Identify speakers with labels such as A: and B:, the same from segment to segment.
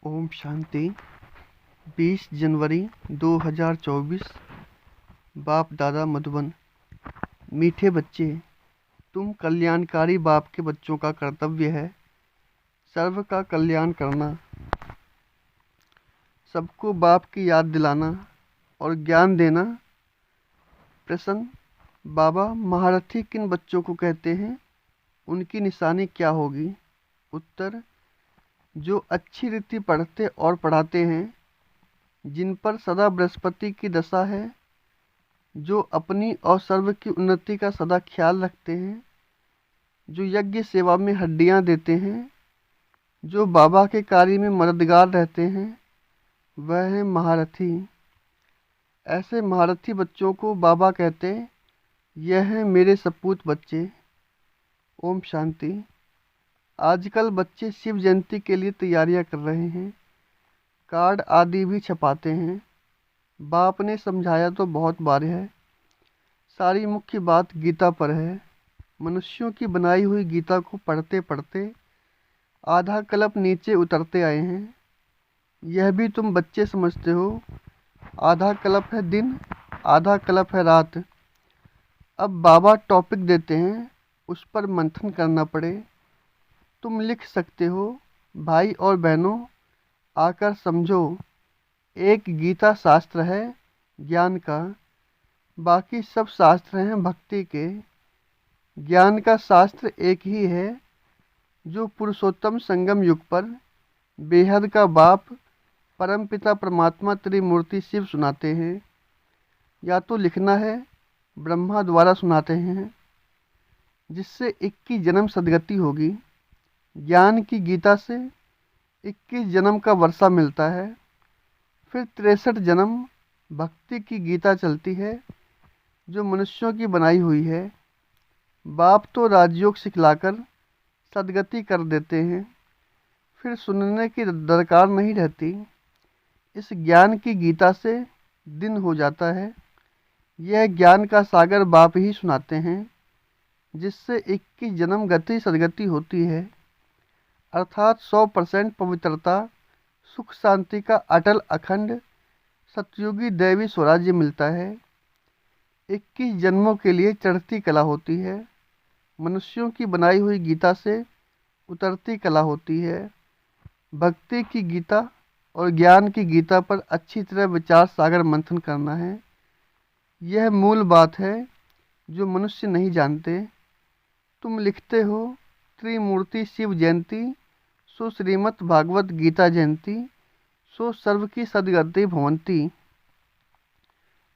A: ओम शांति। 20 जनवरी 2024। बाप दादा मधुबन। मीठे बच्चे, तुम कल्याणकारी बाप के बच्चों का कर्तव्य है सर्व का कल्याण करना, सबको बाप की याद दिलाना और ज्ञान देना। प्रश्न: बाबा, महारथी किन बच्चों को कहते हैं? उनकी निशानी क्या होगी? उत्तर: जो अच्छी रीति पढ़ते और पढ़ाते हैं, जिन पर सदा बृहस्पति की दशा है, जो अपनी और सर्व की उन्नति का सदा ख्याल रखते हैं, जो यज्ञ सेवा में हड्डियां देते हैं, जो बाबा के कार्य में मददगार रहते हैं, वह है महारथी। ऐसे महारथी बच्चों को बाबा कहते, यह है मेरे सपूत बच्चे। ओम शांति। आजकल बच्चे शिव जयंती के लिए तैयारियां कर रहे हैं, कार्ड आदि भी छपाते हैं। बाप ने समझाया तो बहुत बार है, सारी मुख्य बात गीता पर है। मनुष्यों की बनाई हुई गीता को पढ़ते पढ़ते आधा कल्प नीचे उतरते आए हैं। यह भी तुम बच्चे समझते हो, आधा कल्प है दिन, आधा कल्प है रात। अब बाबा टॉपिक देते हैं, उस पर मंथन करना पड़े। तुम लिख सकते हो, भाई और बहनों आकर समझो, एक गीता शास्त्र है ज्ञान का, बाकी सब शास्त्र हैं भक्ति के। ज्ञान का शास्त्र एक ही है, जो पुरुषोत्तम संगम युग पर बेहद का बाप परमपिता परमात्मा त्रिमूर्ति शिव सुनाते हैं, या तो लिखना है ब्रह्मा द्वारा सुनाते हैं, जिससे 21 जन्म सदगति होगी। ज्ञान की गीता से 21 जन्म का वर्षा मिलता है, फिर 63 जन्म भक्ति की गीता चलती है, जो मनुष्यों की बनाई हुई है। बाप तो राजयोग सिखलाकर सदगति कर देते हैं, फिर सुनने की दरकार नहीं रहती। इस ज्ञान की गीता से दिन हो जाता है। यह ज्ञान का सागर बाप ही सुनाते हैं, जिससे 21 जन्म गति सदगति होती है, अर्थात 100% पवित्रता, सुख शांति का अटल अखंड सतयुगी दैवी स्वराज्य मिलता है। 21 जन्मों के लिए चढ़ती कला होती है, मनुष्यों की बनाई हुई गीता से उतरती कला होती है। भक्ति की गीता और ज्ञान की गीता पर अच्छी तरह विचार सागर मंथन करना है। यह मूल बात है जो मनुष्य नहीं जानते। तुम लिखते हो, त्रिमूर्ति शिव जयंती, सो श्रीमद् भागवत गीता जयंती, सो सर्व की सदगति भवंती।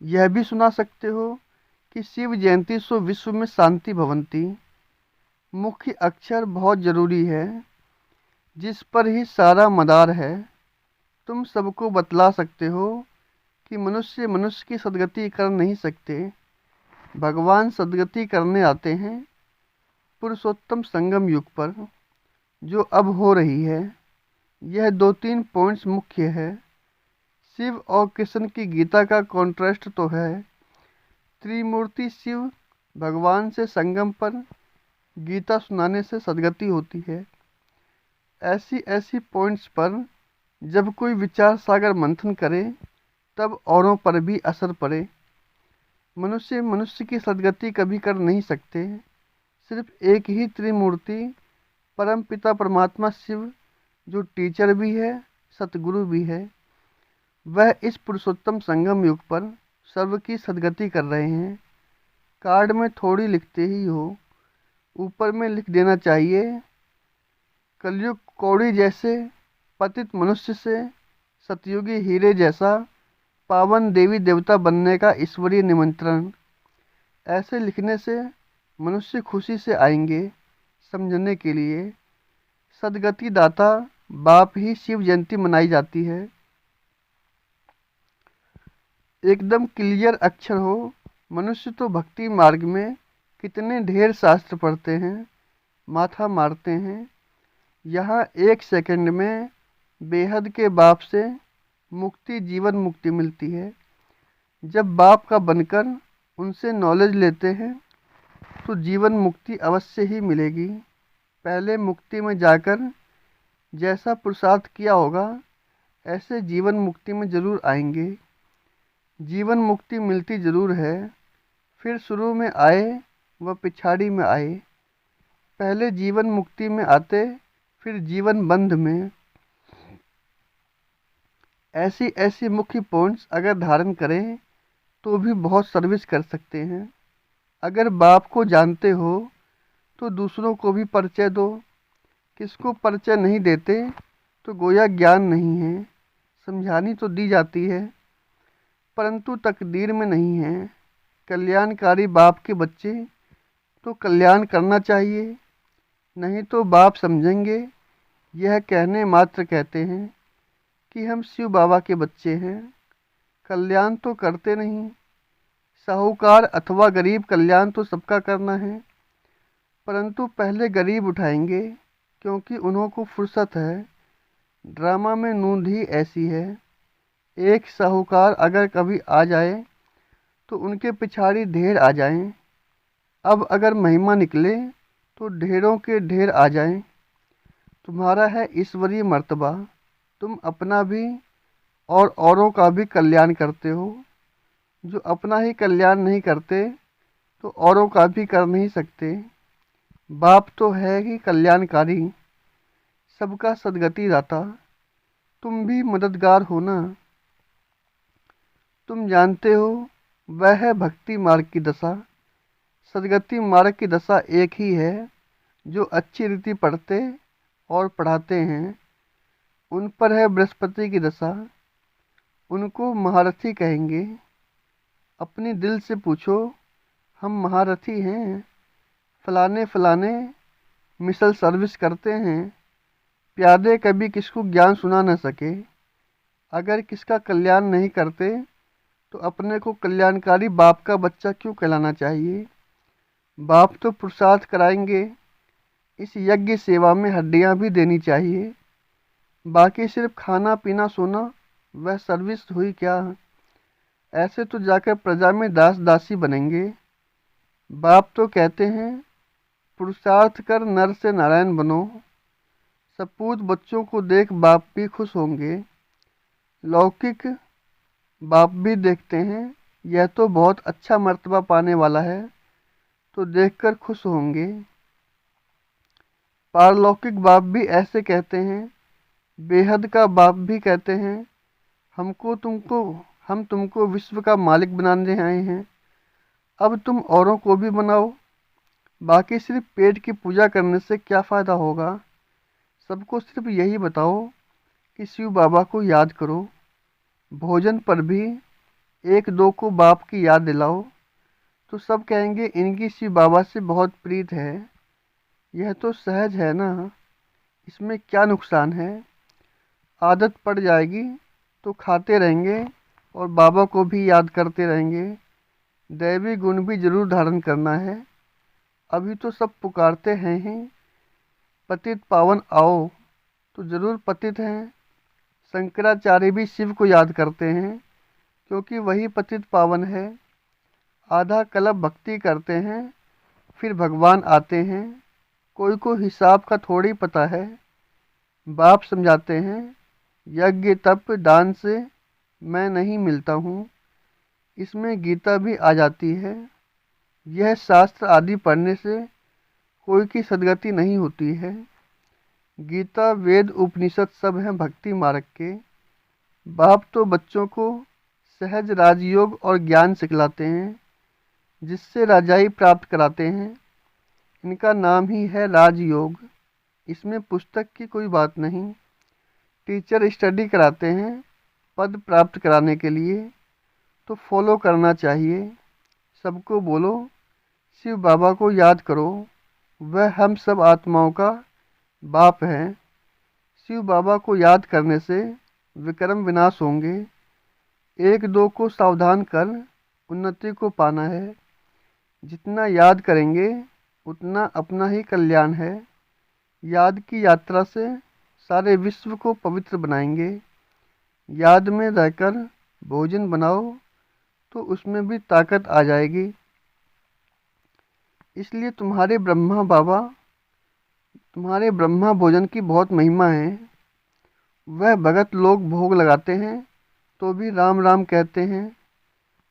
A: यह भी सुना सकते हो कि शिव जयंती सो विश्व में शांति भवंती। मुख्य अक्षर बहुत जरूरी है, जिस पर ही सारा मदार है। तुम सबको बतला सकते हो कि मनुष्य की सदगति कर नहीं सकते, भगवान सदगति करने आते हैं पुरुषोत्तम संगम युग पर, जो अब हो रही है। यह 2-3 पॉइंट्स मुख्य है। शिव और कृष्ण की गीता का कॉन्ट्रास्ट तो है। त्रिमूर्ति शिव भगवान से संगम पर गीता सुनाने से सदगति होती है। ऐसी ऐसी पॉइंट्स पर जब कोई विचार सागर मंथन करे, तब औरों पर भी असर पड़े। मनुष्य की सदगति कभी कर नहीं सकते। सिर्फ एक ही त्रिमूर्ति परम पिता परमात्मा शिव, जो टीचर भी है सतगुरु भी है, वह इस पुरुषोत्तम संगम युग पर सर्व की सदगति कर रहे हैं। कार्ड में थोड़ी लिखते ही हो, ऊपर में लिख देना चाहिए, कलयुग कौड़ी जैसे पतित मनुष्य से सतयुगी हीरे जैसा पावन देवी देवता बनने का ईश्वरीय निमंत्रण। ऐसे लिखने से मनुष्य खुशी से आएंगे समझने के लिए। सदगति दाता बाप ही शिव जयंती मनाई जाती है। एकदम क्लियर अक्षर हो। मनुष्य तो भक्ति मार्ग में कितने ढेर शास्त्र पढ़ते हैं, माथा मारते हैं। यहाँ 1 सेकंड में बेहद के बाप से मुक्ति, जीवन मुक्ति मिलती है। जब बाप का बनकर उनसे नॉलेज लेते हैं, तो जीवन मुक्ति अवश्य ही मिलेगी। पहले मुक्ति में जाकर जैसा पुरुषार्थ किया होगा, ऐसे जीवन मुक्ति में ज़रूर आएंगे। जीवन मुक्ति मिलती ज़रूर है, फिर शुरू में आए व पिछाड़ी में आए। पहले जीवन मुक्ति में आते, फिर जीवन बंध में। ऐसी ऐसी मुख्य पॉइंट्स अगर धारण करें तो भी बहुत सर्विस कर सकते हैं। अगर बाप को जानते हो तो दूसरों को भी परिचय दो। किसको परिचय नहीं देते तो गोया ज्ञान नहीं है। समझानी तो दी जाती है, परंतु तकदीर में नहीं है। कल्याणकारी बाप के बच्चे तो कल्याण करना चाहिए, नहीं तो बाप समझेंगे यह कहने मात्र कहते हैं कि हम शिव बाबा के बच्चे हैं, कल्याण तो करते नहीं। साहूकार अथवा गरीब कल्याण तो सबका करना है, परंतु पहले गरीब उठाएंगे क्योंकि उन्हों को फुर्सत है। ड्रामा में नूंद ही ऐसी है। एक साहूकार अगर कभी आ जाए तो उनके पिछाड़ी ढेर आ जाएं। अब अगर महिमा निकले तो ढेरों के ढेर आ जाएं। तुम्हारा है ईश्वरीय मर्तबा, तुम अपना भी और औरों का भी कल्याण करते हो। जो अपना ही कल्याण नहीं करते तो औरों का भी कर नहीं सकते। बाप तो है ही कल्याणकारी, सबका सद्गति दाता। तुम भी मददगार हो ना। तुम जानते हो वह है भक्ति मार्ग की दशा। सद्गति मार्ग की दशा एक ही है। जो अच्छी रीति पढ़ते और पढ़ाते हैं उन पर है बृहस्पति की दशा। उनको महारथी कहेंगे। अपनी दिल से पूछो, हम महारथी हैं, फलाने फलाने मिसल सर्विस करते हैं। प्यादे कभी किसको ज्ञान सुना न सके। अगर किसका कल्याण नहीं करते तो अपने को कल्याणकारी बाप का बच्चा क्यों कहलाना चाहिए। बाप तो पुरुषार्थ कराएंगे। इस यज्ञ सेवा में हड्डियां भी देनी चाहिए। बाकी सिर्फ खाना पीना सोना वह सर्विस हुई क्या। ऐसे तो जाकर प्रजा में दास दासी बनेंगे। बाप तो कहते हैं पुरुषार्थ कर नर से नारायण बनो। सपूत बच्चों को देख बाप भी खुश होंगे। लौकिक बाप भी देखते हैं यह तो बहुत अच्छा मर्तबा पाने वाला है, तो देखकर खुश होंगे। पारलौकिक बाप भी ऐसे कहते हैं। बेहद का बाप भी कहते हैं हम तुमको विश्व का मालिक बनाने आए हैं, अब तुम औरों को भी बनाओ। बाकी सिर्फ पेट की पूजा करने से क्या फ़ायदा होगा। सबको सिर्फ यही बताओ कि शिव बाबा को याद करो। भोजन पर भी एक दो को बाप की याद दिलाओ तो सब कहेंगे इनकी शिव बाबा से बहुत प्रीत है। यह तो सहज है ना, इसमें क्या नुकसान है। आदत पड़ जाएगी तो खाते रहेंगे और बाबा को भी याद करते रहेंगे। दैवी गुण भी जरूर धारण करना है। अभी तो सब पुकारते हैं ही पतित पावन आओ, तो जरूर पतित हैं। शंकराचार्य भी शिव को याद करते हैं क्योंकि वही पतित पावन है। आधा कल्प भक्ति करते हैं फिर भगवान आते हैं। कोई को हिसाब का थोड़ी पता है। बाप समझाते हैं यज्ञ तप दान से मैं नहीं मिलता हूँ। इसमें गीता भी आ जाती है। यह शास्त्र आदि पढ़ने से कोई की सद्गति नहीं होती है। गीता वेद उपनिषद सब हैं भक्ति मार्ग के। बाप तो बच्चों को सहज राजयोग और ज्ञान सिखलाते हैं, जिससे राजाई प्राप्त कराते हैं। इनका नाम ही है राजयोग। इसमें पुस्तक की कोई बात नहीं। टीचर स्टडी कराते हैं पद प्राप्त कराने के लिए, तो फॉलो करना चाहिए। सबको बोलो शिव बाबा को याद करो, वह हम सब आत्माओं का बाप है। शिव बाबा को याद करने से विक्रम विनाश होंगे। एक दो को सावधान कर उन्नति को पाना है। जितना याद करेंगे उतना अपना ही कल्याण है। याद की यात्रा से सारे विश्व को पवित्र बनाएंगे। याद में रहकर भोजन बनाओ तो उसमें भी ताकत आ जाएगी। इसलिए तुम्हारे ब्रह्मा भोजन की बहुत महिमा है। वह भगत लोग भोग लगाते हैं तो भी राम राम कहते हैं,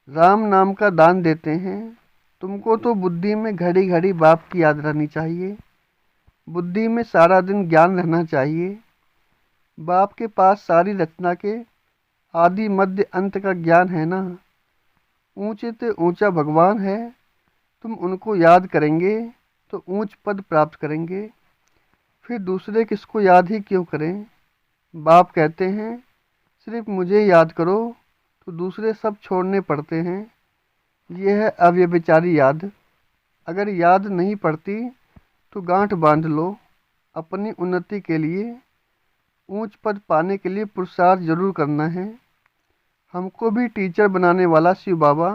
A: राम नाम का दान देते हैं। तुमको तो बुद्धि में घड़ी घड़ी बाप की याद रहनी चाहिए, बुद्धि में सारा दिन ज्ञान रहना चाहिए। बाप के पास सारी रचना के आदि मध्य अंत का ज्ञान है ना। ऊंचे से ऊंचा भगवान है, तुम उनको याद करेंगे तो ऊंच पद प्राप्त करेंगे। फिर दूसरे किसको याद ही क्यों करें। बाप कहते हैं सिर्फ मुझे याद करो तो दूसरे सब छोड़ने पड़ते हैं। यह है अव्यभिचारी याद। अगर याद नहीं पड़ती तो गांठ बांध लो। अपनी उन्नति के लिए, ऊंच पद पाने के लिए पुरुषार्थ जरूर करना है। हमको भी टीचर बनाने वाला शिव बाबा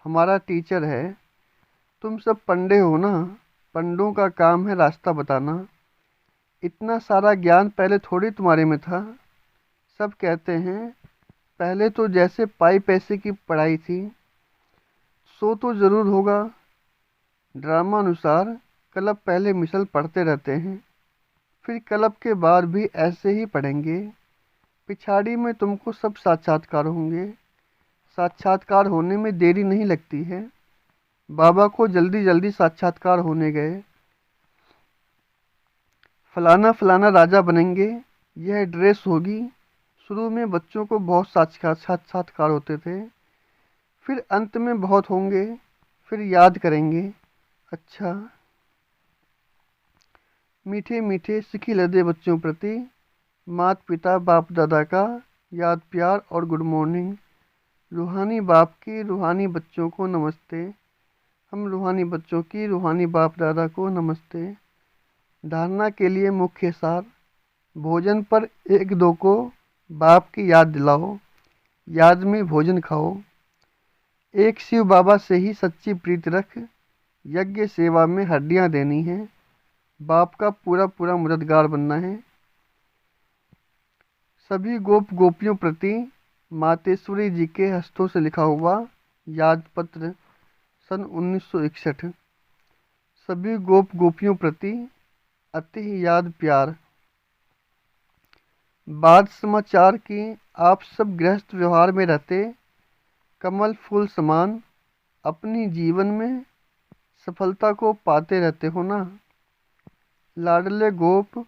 A: हमारा टीचर है। तुम सब पंडे हो ना, पंडों का काम है रास्ता बताना। इतना सारा ज्ञान पहले थोड़ी तुम्हारे में था। सब कहते हैं पहले तो जैसे पाई पैसे की पढ़ाई थी, सो तो ज़रूर होगा। ड्रामा अनुसार क्लब पहले मिसल पढ़ते रहते हैं, फिर क्लब के बाद भी ऐसे ही पढ़ेंगे। पिछाड़ी में तुमको सब साक्षात्कार होंगे। साक्षात्कार होने में देरी नहीं लगती है। बाबा को जल्दी जल्दी साक्षात्कार होने गए। फलाना फलाना राजा बनेंगे, यह ड्रेस होगी। शुरू में बच्चों को बहुत साक्षात्कार होते थे, फिर अंत में बहुत होंगे, फिर याद करेंगे। अच्छा, मीठे मीठे सिखी लदे बच्चों प्रति माता पिता बाप दादा का याद प्यार और गुड मॉर्निंग। रूहानी बाप की रूहानी बच्चों को नमस्ते। हम रूहानी बच्चों की रूहानी बाप दादा को नमस्ते। धारणा के लिए मुख्य सार। भोजन पर एक दो को बाप की याद दिलाओ, याद में भोजन खाओ। एक शिव बाबा से ही सच्ची प्रीति रख, यज्ञ सेवा में हड्डियां देनी है। बाप का पूरा पूरा मददगार बनना है। सभी गोप गोपियों प्रति मातेश्वरी जी के हस्तों से लिखा हुआ याद पत्र सन 1961। सभी गोप गोपियों प्रति अति याद प्यार। बाद समाचार की आप सब गृहस्थ व्यवहार में रहते कमल फूल समान अपनी जीवन में सफलता को पाते रहते हो ना। लाडले गोप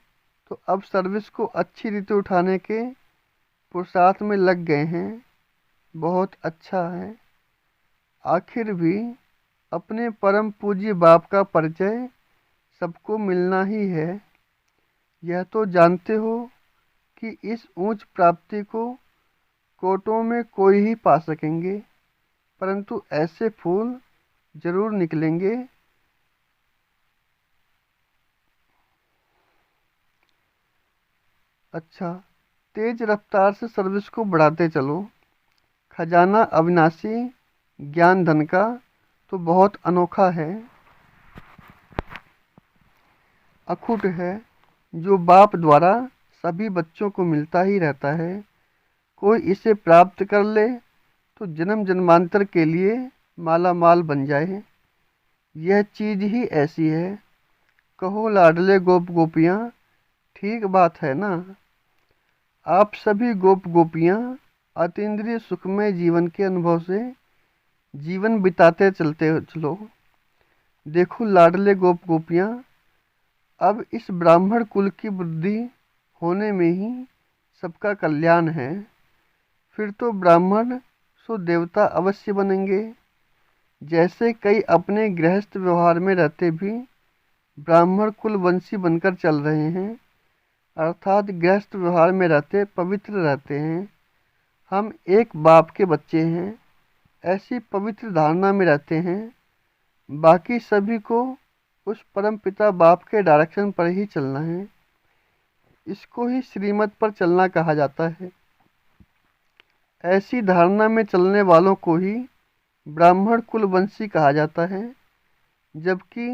A: तो अब सर्विस को अच्छी रीति उठाने के पुरुषार्थ में लग गए हैं। बहुत अच्छा है। आखिर भी अपने परम पूज्य बाप का परिचय सबको मिलना ही है। यह तो जानते हो कि इस ऊंच प्राप्ति को कोटों में कोई ही पा सकेंगे, परंतु ऐसे फूल जरूर निकलेंगे। अच्छा, तेज रफ्तार से सर्विस को बढ़ाते चलो। खजाना अविनाशी ज्ञान धन का तो बहुत अनोखा है, अखुट है, जो बाप द्वारा सभी बच्चों को मिलता ही रहता है। कोई इसे प्राप्त कर ले तो जन्म जन्मांतर के लिए माला माल बन जाए। यह चीज ही ऐसी है। कहो लाडले गोप गोपियाँ, ठीक बात है ना। आप सभी गोप गोपियाँ अतीन्द्रिय सुखमय जीवन के अनुभव से जीवन बिताते चलते चलो। देखो लाडले गोप गोपियाँ, अब इस ब्राह्मण कुल की वृद्धि होने में ही सबका कल्याण है। फिर तो ब्राह्मण सो देवता अवश्य बनेंगे। जैसे कई अपने गृहस्थ व्यवहार में रहते भी ब्राह्मण कुल वंशी बनकर चल रहे हैं, अर्थात गृहस्थ व्यवहार में रहते पवित्र रहते हैं। हम एक बाप के बच्चे हैं, ऐसी पवित्र धारणा में रहते हैं। बाकी सभी को उस परम पिता बाप के डायरेक्शन पर ही चलना है। इसको ही श्रीमत पर चलना कहा जाता है। ऐसी धारणा में चलने वालों को ही ब्राह्मण कुलवंशी कहा जाता है। जबकि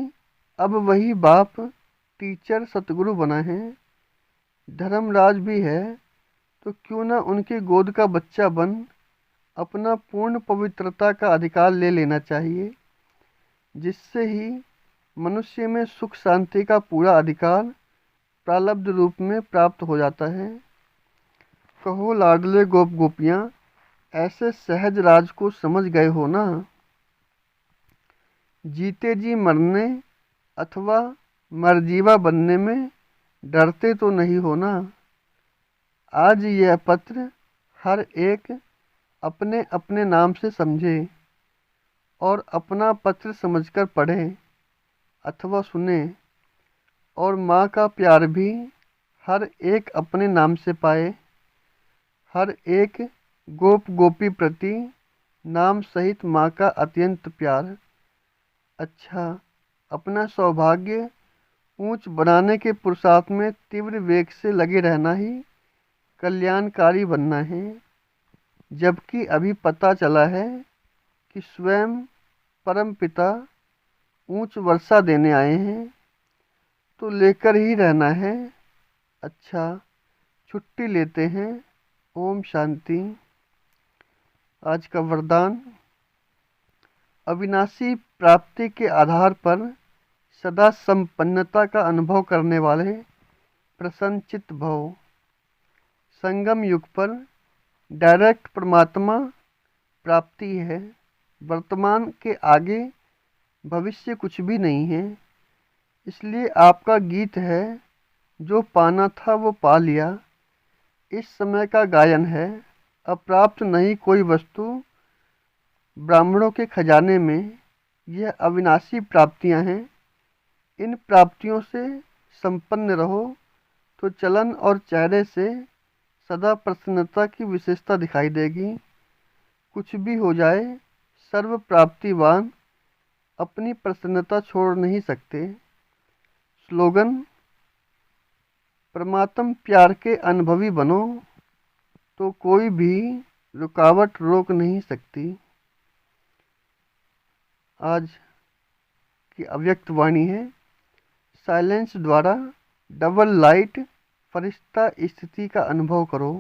A: अब वही बाप टीचर सतगुरु बना है, धर्मराज भी है, तो क्यों ना उनके गोद का बच्चा बन अपना पूर्ण पवित्रता का अधिकार ले लेना चाहिए, जिससे ही मनुष्य में सुख शांति का पूरा अधिकार प्रारब्ध रूप में प्राप्त हो जाता है। कहो लाडले गोप गोपियाँ, ऐसे सहज राज को समझ गए हो ना। जीते जी मरने अथवा मरजीवा बनने में डरते तो नहीं हो ना। आज यह पत्र हर एक अपने अपने नाम से समझे और अपना पत्र समझकर पढ़े अथवा सुने, और माँ का प्यार भी हर एक अपने नाम से पाए। हर एक गोप गोपी प्रति नाम सहित माँ का अत्यंत प्यार। अच्छा, अपना सौभाग्य ऊंच बनाने के पुरुषार्थ में तीव्र वेग से लगे रहना ही कल्याणकारी बनना है। जबकि अभी पता चला है कि स्वयं परम पिता ऊंच वर्षा देने आए हैं, तो लेकर ही रहना है। अच्छा, छुट्टी लेते हैं। ओम शांति। आज का वरदान, अविनाशी प्राप्ति के आधार पर सदा संपन्नता का अनुभव करने वाले प्रसन्नचित्त भव। संगम युग पर डायरेक्ट परमात्मा प्राप्ति है। वर्तमान के आगे भविष्य कुछ भी नहीं है। इसलिए आपका गीत है, जो पाना था वो पा लिया। इस समय का गायन है, अप्राप्त नहीं कोई वस्तु ब्राह्मणों के खजाने में। यह अविनाशी प्राप्तियां हैं। इन प्राप्तियों से संपन्न रहो तो चलन और चेहरे से सदा प्रसन्नता की विशेषता दिखाई देगी। कुछ भी हो जाए, सर्व प्राप्तिवान अपनी प्रसन्नता छोड़ नहीं सकते। स्लोगन, परमात्म प्यार के अनुभवी बनो तो कोई भी रुकावट रोक नहीं सकती। आज की अव्यक्त वाणी है, साइलेंस द्वारा डबल लाइट फरिश्ता स्थिति का अनुभव करो।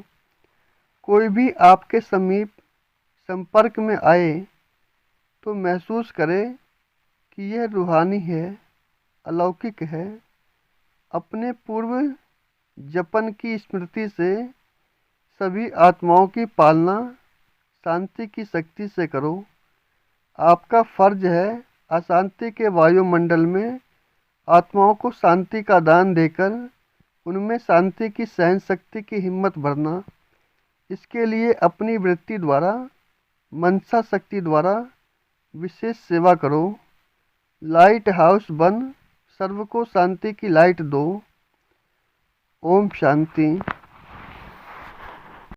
A: कोई भी आपके समीप संपर्क में आए तो महसूस करे कि यह रूहानी है, अलौकिक है। अपने पूर्व जपन की स्मृति से सभी आत्माओं की पालना शांति की शक्ति से करो। आपका फर्ज है अशांति के वायुमंडल में आत्माओं को शांति का दान देकर उनमें शांति की सहन शक्ति की हिम्मत भरना। इसके लिए अपनी वृत्ति द्वारा, मनसा शक्ति द्वारा विशेष सेवा करो। लाइट हाउस बन सर्व को शांति की लाइट दो। ओम शांति।